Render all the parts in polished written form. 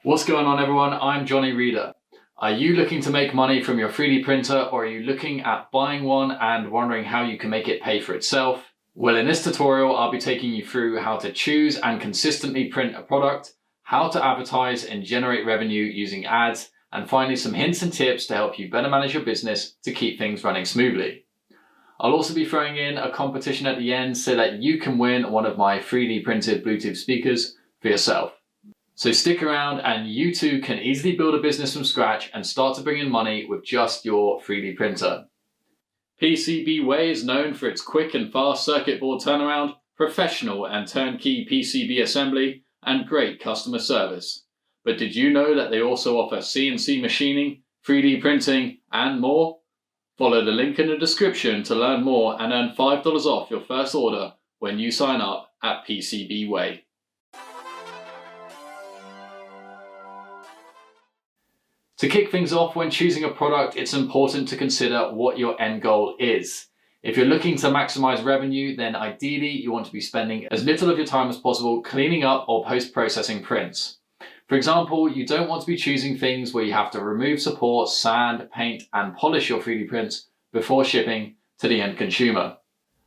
What's going on, everyone? I'm Johnny Reader. Are you looking to make money from your 3D printer, or are you looking at buying one and wondering how you can make it pay for itself? Well, in this tutorial, I'll be taking you through how to choose and consistently print a product, how to advertise and generate revenue using ads, and finally some hints and tips to help you better manage your business to keep things running smoothly. I'll also be throwing in a competition at the end so that you can win one of my 3D printed Bluetooth speakers for yourself. So stick around and you too can easily build a business from scratch and start to bring in money with just your 3D printer. PCBWay is known for its quick and fast circuit board turnaround, professional and turnkey PCB assembly, and great customer service. But did you know that they also offer CNC machining, 3D printing, and more? Follow the link in the description to learn more and earn $5 off your first order when you sign up at PCBWay. To kick things off, when choosing a product, it's important to consider what your end goal is. If you're looking to maximize revenue, then ideally you want to be spending as little of your time as possible cleaning up or post-processing prints. For example, you don't want to be choosing things where you have to remove support, sand, paint, and polish your 3D prints before shipping to the end consumer.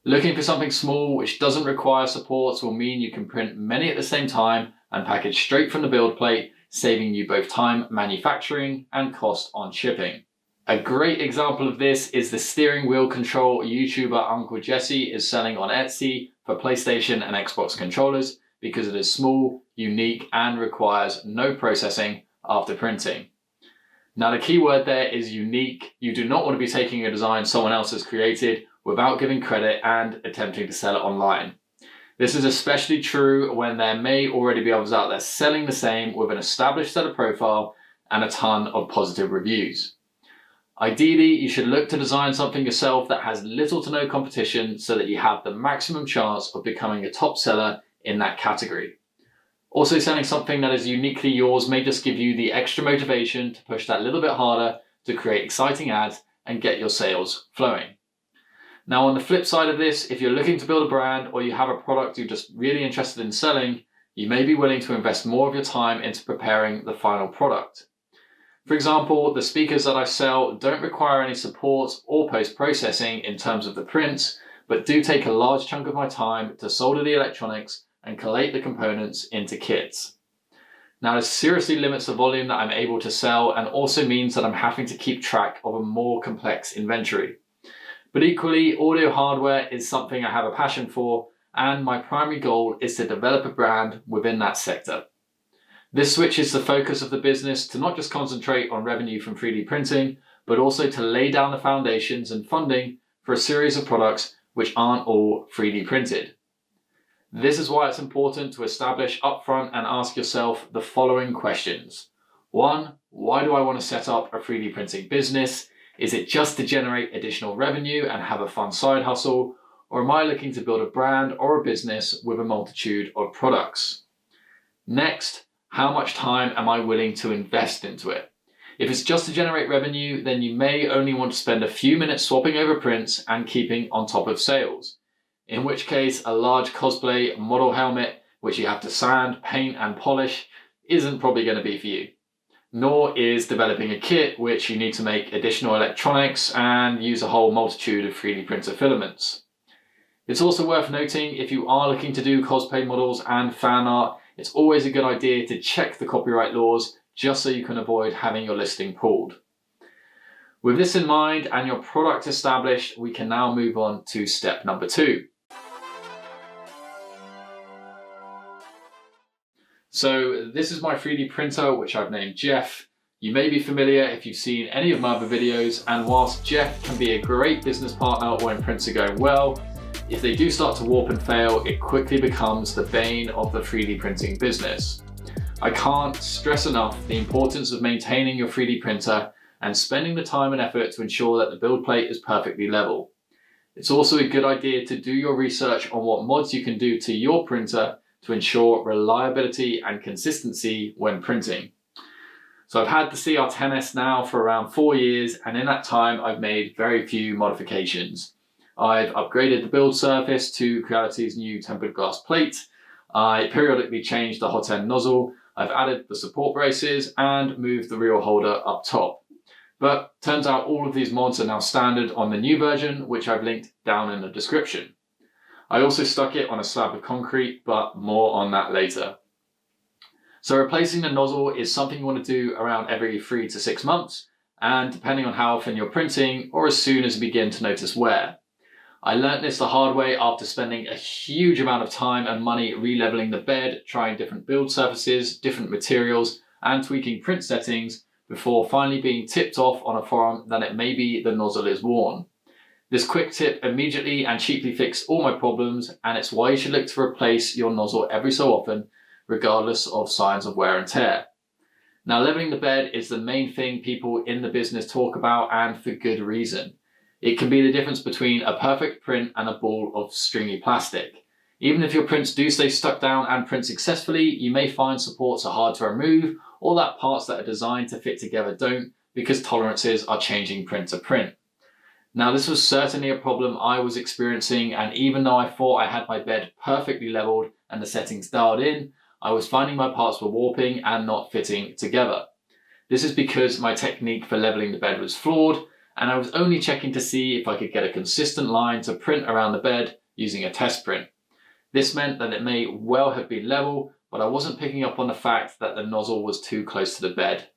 Looking for something small which doesn't require supports will mean you can print many at the same time and package straight from the build plate, saving you both time manufacturing and cost on shipping. A great example of this is the steering wheel control YouTuber Uncle Jesse is selling on Etsy for PlayStation and Xbox controllers because it is small, unique, and requires no processing after printing. Now the key word there is unique. You do not want to be taking a design someone else has created without giving credit and attempting to sell it online. This is especially true when there may already be others out there selling the same with an established seller profile and a ton of positive reviews. Ideally, you should look to design something yourself that has little to no competition so that you have the maximum chance of becoming a top seller in that category. Also, selling something that is uniquely yours may just give you the extra motivation to push that little bit harder to create exciting ads and get your sales flowing. Now, on the flip side of this, if you're looking to build a brand or you have a product you're just really interested in selling, you may be willing to invest more of your time into preparing the final product. For example, the speakers that I sell don't require any support or post-processing in terms of the prints, but do take a large chunk of my time to solder the electronics and collate the components into kits. Now, this seriously limits the volume that I'm able to sell and also means that I'm having to keep track of a more complex inventory. But equally, audio hardware is something I have a passion for, and my primary goal is to develop a brand within that sector. This switches the focus of the business to not just concentrate on revenue from 3D printing, but also to lay down the foundations and funding for a series of products which aren't all 3D printed. This is why it's important to establish upfront and ask yourself the following questions. 1, why do I want to set up a 3D printing business? Is it just to generate additional revenue and have a fun side hustle? Or am I looking to build a brand or a business with a multitude of products? Next, how much time am I willing to invest into it? If it's just to generate revenue, then you may only want to spend a few minutes swapping over prints and keeping on top of sales. In which case, a large cosplay model helmet, which you have to sand, paint, and polish, isn't probably going to be for you. Nor is developing a kit which you need to make additional electronics and use a whole multitude of 3D printer filaments. It's also worth noting, if you are looking to do cosplay models and fan art, it's always a good idea to check the copyright laws just so you can avoid having your listing pulled. With this in mind and your product established, we can now move on to step number 2. So this is my 3D printer, which I've named Jeff. You may be familiar if you've seen any of my other videos, and whilst Jeff can be a great business partner when prints are going well, if they do start to warp and fail, it quickly becomes the bane of the 3D printing business. I can't stress enough the importance of maintaining your 3D printer and spending the time and effort to ensure that the build plate is perfectly level. It's also a good idea to do your research on what mods you can do to your printer to ensure reliability and consistency when printing. So I've had the CR10S now for around 4 years, and in that time I've made very few modifications. I've upgraded the build surface to Creality's new tempered glass plate. I periodically changed the hot end nozzle. I've added the support braces and moved the reel holder up top. But turns out all of these mods are now standard on the new version, which I've linked down in the description. I also stuck it on a slab of concrete, but more on that later. So replacing the nozzle is something you want to do around every 3 to 6 months, and depending on how often you're printing, or as soon as you begin to notice wear. I learnt this the hard way after spending a huge amount of time and money re-leveling the bed, trying different build surfaces, different materials, and tweaking print settings before finally being tipped off on a forum that it may be the nozzle is worn. This quick tip immediately and cheaply fixed all my problems, and it's why you should look to replace your nozzle every so often, regardless of signs of wear and tear. Now, leveling the bed is the main thing people in the business talk about, and for good reason. It can be the difference between a perfect print and a ball of stringy plastic. Even if your prints do stay stuck down and print successfully, you may find supports are hard to remove, or that parts that are designed to fit together don't, because tolerances are changing print to print. Now, this was certainly a problem I was experiencing, and even though I thought I had my bed perfectly leveled and the settings dialed in, I was finding my parts were warping and not fitting together. This is because my technique for leveling the bed was flawed, and I was only checking to see if I could get a consistent line to print around the bed using a test print. This meant that it may well have been level, but I wasn't picking up on the fact that the nozzle was too close to the bed.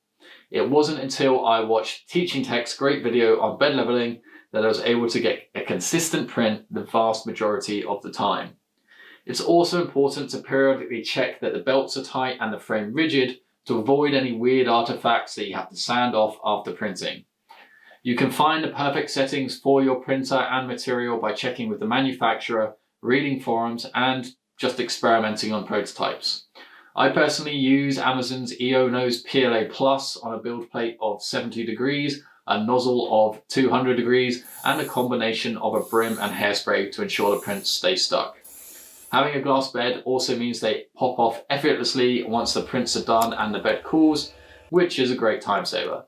It wasn't until I watched Teaching Tech's great video on bed leveling that I was able to get a consistent print the vast majority of the time. It's also important to periodically check that the belts are tight and the frame rigid to avoid any weird artifacts that you have to sand off after printing. You can find the perfect settings for your printer and material by checking with the manufacturer, reading forums, and just experimenting on prototypes. I personally use Amazon's EO Nose PLA Plus on a build plate of 70 degrees, a nozzle of 200 degrees, and a combination of a brim and hairspray to ensure the prints stay stuck. Having a glass bed also means they pop off effortlessly once the prints are done and the bed cools, which is a great time saver.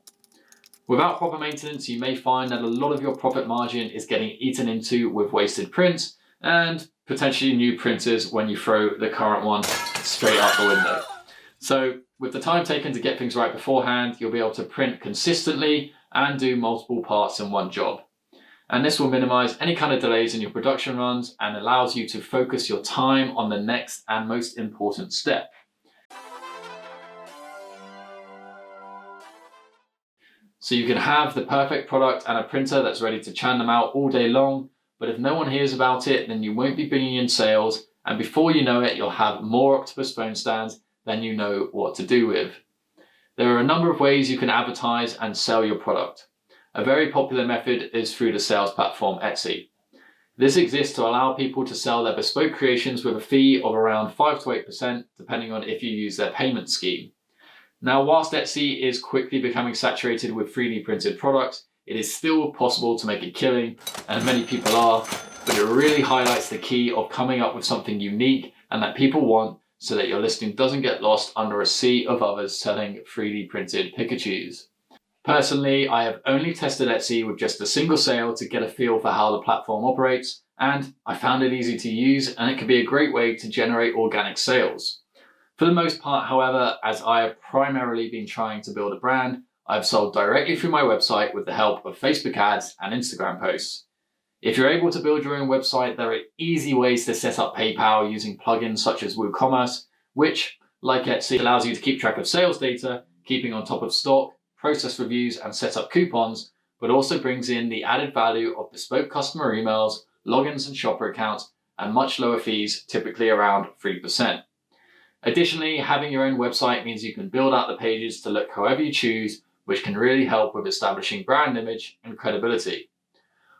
Without proper maintenance, you may find that a lot of your profit margin is getting eaten into with wasted prints and potentially new printers when you throw the current one straight out the window. So with the time taken to get things right beforehand, you'll be able to print consistently and do multiple parts in one job. And this will minimize any kind of delays in your production runs and allows you to focus your time on the next and most important step. So you can have the perfect product and a printer that's ready to churn them out all day long, but if no one hears about it, then you won't be bringing in sales, and before you know it, you'll have more octopus phone stands than you know what to do with. There are a number of ways you can advertise and sell your product. A very popular method is through the sales platform Etsy. This exists to allow people to sell their bespoke creations with a fee of around 5 to 8%, depending on if you use their payment scheme. Now, whilst Etsy is quickly becoming saturated with 3D printed products, it is still possible to make a killing, and many people are, but it really highlights the key of coming up with something unique and that people want, so that your listing doesn't get lost under a sea of others selling 3D printed Pikachus. Personally, I have only tested Etsy with just a single sale to get a feel for how the platform operates, and I found it easy to use, and it can be a great way to generate organic sales. For the most part, however, as I have primarily been trying to build a brand, I've sold directly through my website with the help of Facebook ads and Instagram posts. If you're able to build your own website, there are easy ways to set up PayPal using plugins such as WooCommerce, which, like Etsy, allows you to keep track of sales data, keeping on top of stock, process reviews, and set up coupons, but also brings in the added value of bespoke customer emails, logins and shopper accounts, and much lower fees, typically around 3%. Additionally, having your own website means you can build out the pages to look however you choose, which can really help with establishing brand image and credibility.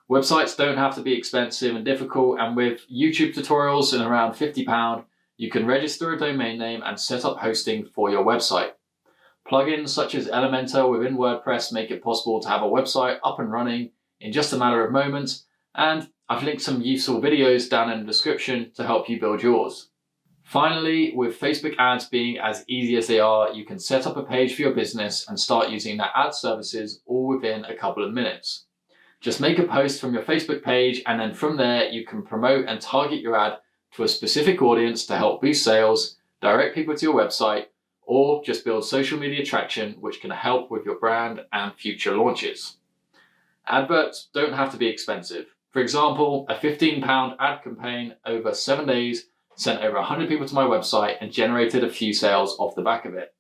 Websites don't have to be expensive and difficult, and with YouTube tutorials in around £50, you can register a domain name and set up hosting for your website. Plugins such as Elementor within WordPress make it possible to have a website up and running in just a matter of moments, and I've linked some useful videos down in the description to help you build yours. Finally, with Facebook ads being as easy as they are, you can set up a page for your business and start using their ad services all within a couple of minutes. Just make a post from your Facebook page, and then from there you can promote and target your ad to a specific audience to help boost sales, direct people to your website, or just build social media traction, which can help with your brand and future launches. Adverts don't have to be expensive. For example, a £15 ad campaign over 7 days sent over 100 people to my website and generated a few sales off the back of it.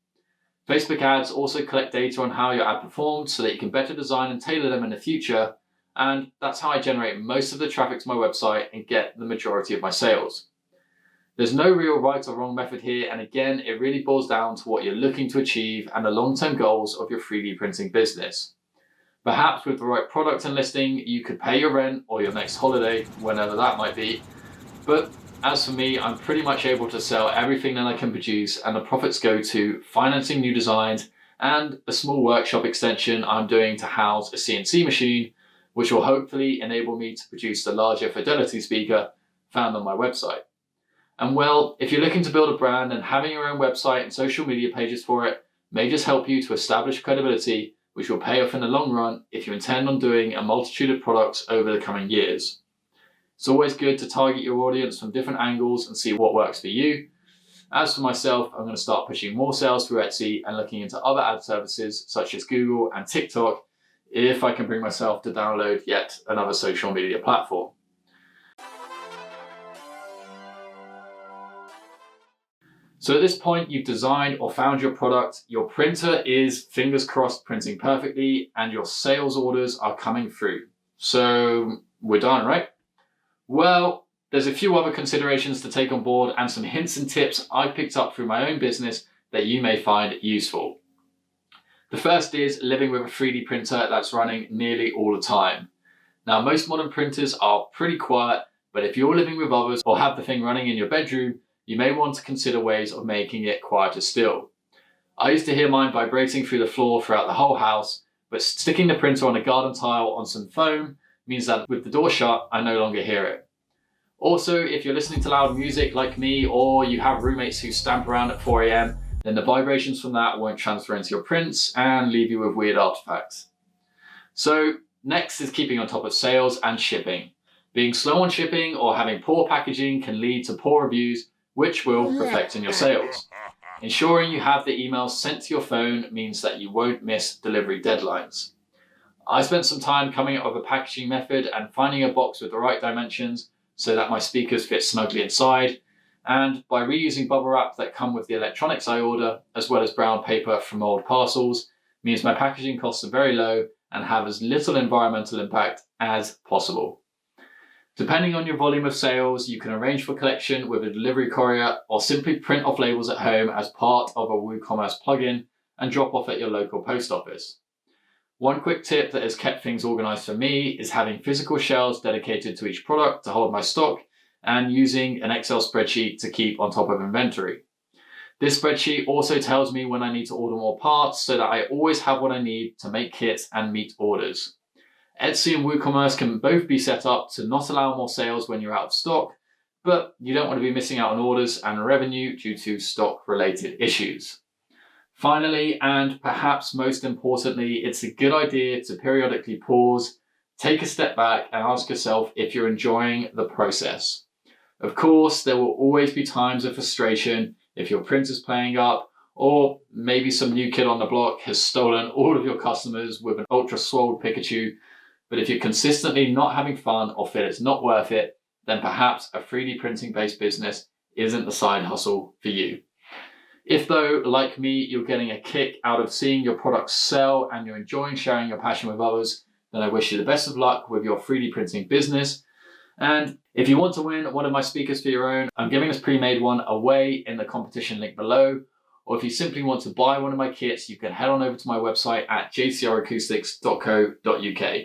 Facebook ads also collect data on how your ad performed so that you can better design and tailor them in the future, and that's how I generate most of the traffic to my website and get the majority of my sales. There's no real right or wrong method here, and again, it really boils down to what you're looking to achieve and the long-term goals of your 3D printing business. Perhaps with the right product and listing, you could pay your rent or your next holiday, whenever that might be. But as for me, I'm pretty much able to sell everything that I can produce, and the profits go to financing new designs and a small workshop extension I'm doing to house a CNC machine, which will hopefully enable me to produce the larger fidelity speaker found on my website. And well, if you're looking to build a brand, and having your own website and social media pages for it may just help you to establish credibility, which will pay off in the long run if you intend on doing a multitude of products over the coming years. It's always good to target your audience from different angles and see what works for you. As for myself, I'm going to start pushing more sales through Etsy and looking into other ad services such as Google and TikTok if I can bring myself to download yet another social media platform. So at this point, you've designed or found your product, your printer is, fingers crossed, printing perfectly, and your sales orders are coming through. So we're done, right? Well, there's a few other considerations to take on board and some hints and tips I've picked up through my own business that you may find useful. The first is living with a 3D printer that's running nearly all the time. Now, most modern printers are pretty quiet, but if you're living with others or have the thing running in your bedroom, you may want to consider ways of making it quieter still. I used to hear mine vibrating through the floor throughout the whole house, but sticking the printer on a garden tile on some foam means that with the door shut, I no longer hear it. Also, if you're listening to loud music like me, or you have roommates who stamp around at 4 AM, then the vibrations from that won't transfer into your prints and leave you with weird artifacts. So next is keeping on top of sales and shipping. Being slow on shipping or having poor packaging can lead to poor reviews, which will reflect in your sales. Ensuring you have the emails sent to your phone means that you won't miss delivery deadlines. I spent some time coming up with a packaging method and finding a box with the right dimensions so that my speakers fit snugly inside, and by reusing bubble wrap that come with the electronics I order, as well as brown paper from old parcels, means my packaging costs are very low and have as little environmental impact as possible. Depending on your volume of sales, you can arrange for collection with a delivery courier or simply print off labels at home as part of a WooCommerce plugin and drop off at your local post office. One quick tip that has kept things organized for me is having physical shelves dedicated to each product to hold my stock and using an Excel spreadsheet to keep on top of inventory. This spreadsheet also tells me when I need to order more parts so that I always have what I need to make kits and meet orders. Etsy and WooCommerce can both be set up to not allow more sales when you're out of stock, but you don't want to be missing out on orders and revenue due to stock-related issues. Finally, and perhaps most importantly, it's a good idea to periodically pause, take a step back, and ask yourself if you're enjoying the process. Of course, there will always be times of frustration if your printer's playing up, or maybe some new kid on the block has stolen all of your customers with an ultra-swolled Pikachu. But if you're consistently not having fun or feel it's not worth it, then perhaps a 3D printing based business isn't the side hustle for you. If though, like me, you're getting a kick out of seeing your products sell and you're enjoying sharing your passion with others, then I wish you the best of luck with your 3D printing business. And if you want to win one of my speakers for your own, I'm giving this pre-made one away in the competition link below. Or if you simply want to buy one of my kits, you can head on over to my website at jcracoustics.co.uk.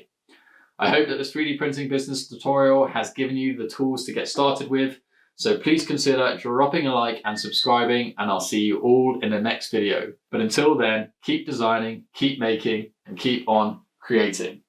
I hope that this 3D printing business tutorial has given you the tools to get started with. So please consider dropping a like and subscribing, and I'll see you all in the next video. But until then, keep designing, keep making, and keep on creating.